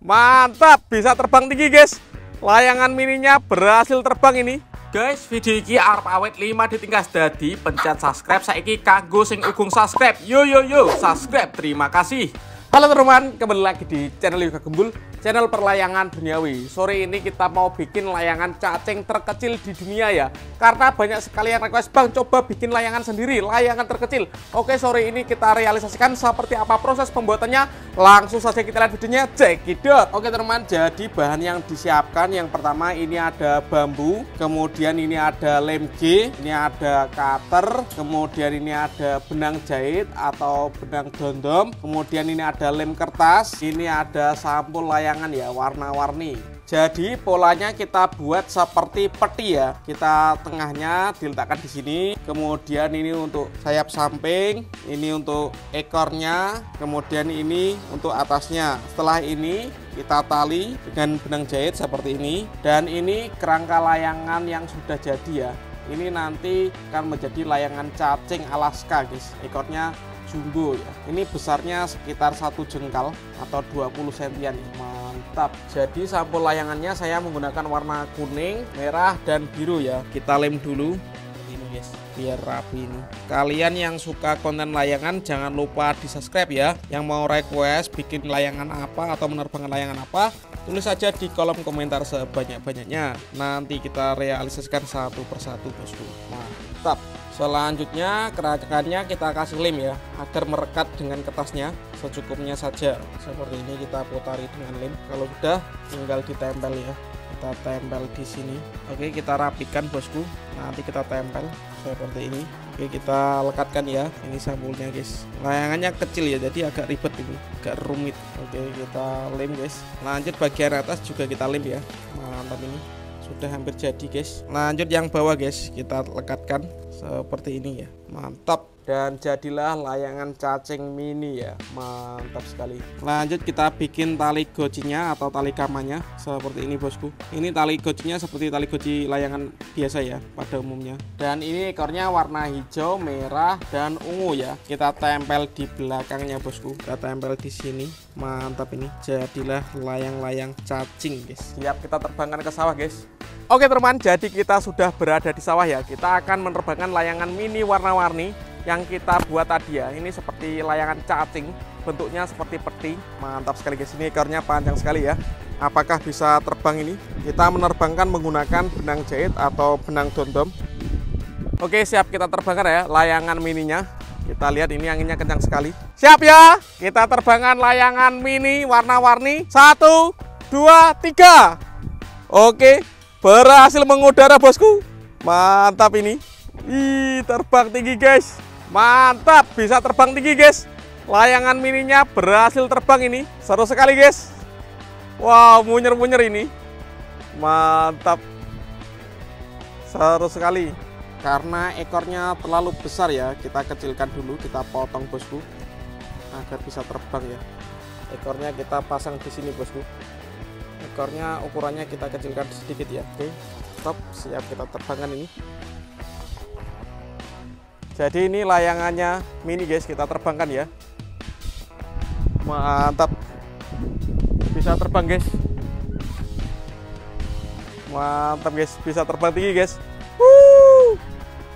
Mantap, bisa terbang tinggi guys. Layangan mininya berhasil terbang ini. Guys, video ini arep awet 5 ditingkas dadi pencet subscribe saiki kanggo sing ugung subscribe. Yo subscribe. Terima kasih. Halo teman-teman, kembali lagi di channel Yoga Gembul, channel perlayangan duniawi. Sore ini kita mau bikin layangan cacing terkecil di dunia ya. Karena banyak sekali yang request, Bang coba bikin layangan sendiri, layangan terkecil. Oke, sore ini kita realisasikan seperti apa proses pembuatannya. Langsung saja kita lihat videonya, cekidot. Oke teman-teman, jadi bahan yang disiapkan yang pertama ini ada bambu, kemudian ini ada lem G, ini ada cutter, kemudian ini ada benang jahit atau benang dondom, kemudian ini ada lem kertas, ini ada sampul layangan ya, warna-warni. Jadi polanya kita buat seperti peti ya. Kita tengahnya diletakkan di sini, kemudian ini untuk sayap samping, ini untuk ekornya, kemudian ini untuk atasnya. Setelah ini kita tali dengan benang jahit seperti ini, dan ini kerangka layangan yang sudah jadi ya. Ini nanti akan menjadi layangan cacing Alaska guys. Ekornya jumbo ya. Ini besarnya sekitar 1 jengkal atau 20 cm. Mantap. Jadi sampul layangannya saya menggunakan warna kuning, merah, dan biru ya. Kita lem dulu ini guys, biar rapi ini. Kalian yang suka konten layangan jangan lupa di subscribe ya. Yang mau request bikin layangan apa atau menerbangkan layangan apa, tulis saja di kolom komentar sebanyak-banyaknya. Nanti kita realisasikan satu persatu bosku. Mantap. Selanjutnya kerangkanya kita kasih lem ya, agar merekat dengan kertasnya secukupnya saja. Seperti ini kita putari dengan lem. Kalau udah tinggal ditempel ya. Kita tempel di sini. Oke, kita rapikan bosku. Nanti kita tempel seperti ini. Oke, kita lekatkan ya. Ini sampulnya guys. Layangannya kecil ya, jadi agak ribet ini, agak rumit. Oke, kita lem guys. Lanjut bagian atas juga kita lem ya. Mantap ini. Sudah hampir jadi guys. Lanjut yang bawah guys, kita lekatkan seperti ini ya. Mantap. Dan jadilah layangan cacing mini ya. Mantap sekali. Lanjut kita bikin tali gocinya atau tali kamannya seperti ini bosku. Ini tali gocinya seperti tali goci layangan biasa ya pada umumnya. Dan ini ekornya warna hijau, merah, dan ungu ya. Kita tempel di belakangnya bosku. Kita tempel di sini. Mantap ini. Jadilah layang-layang cacing guys. Siap kita terbangkan ke sawah guys. Oke teman, jadi kita sudah berada di sawah ya. Kita akan menerbangkan layangan mini warna-warni yang kita buat tadi ya. Ini seperti layangan cacing, bentuknya seperti peti. Mantap sekali guys, ini ekornya panjang sekali ya. Apakah bisa terbang ini? Kita menerbangkan menggunakan benang jahit atau benang dondom. Oke, siap kita terbangkan ya layangan mininya. Kita lihat ini anginnya kencang sekali. Siap ya, kita terbangkan layangan mini warna-warni. 1, 2, 3. Oke, berhasil mengudara bosku. Mantap ini. Ih, terbang tinggi guys. Mantap, bisa terbang tinggi guys. Layangan mininya berhasil terbang ini. Seru sekali guys. Wow, munyer-munyer ini. Mantap. Seru sekali. Karena ekornya terlalu besar ya, kita kecilkan dulu, kita potong bosku, agar bisa terbang ya. Ekornya kita pasang di sini bosku. Ekornya ukurannya kita kecilkan sedikit ya. Oke, stop, siap kita terbangkan ini. Jadi ini layangannya mini guys, kita terbangkan ya. Mantap. Bisa terbang guys. Mantap guys, bisa terbang tinggi guys.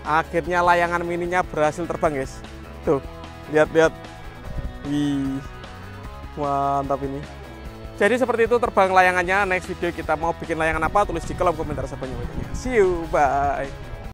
Akhirnya layangan mininya berhasil terbang guys. Tuh, lihat-lihat. Wih. Mantap ini. Jadi seperti itu terbang layangannya. Next video kita mau bikin layangan apa, tulis di kolom komentar sebanyak-banyaknya. See you, bye.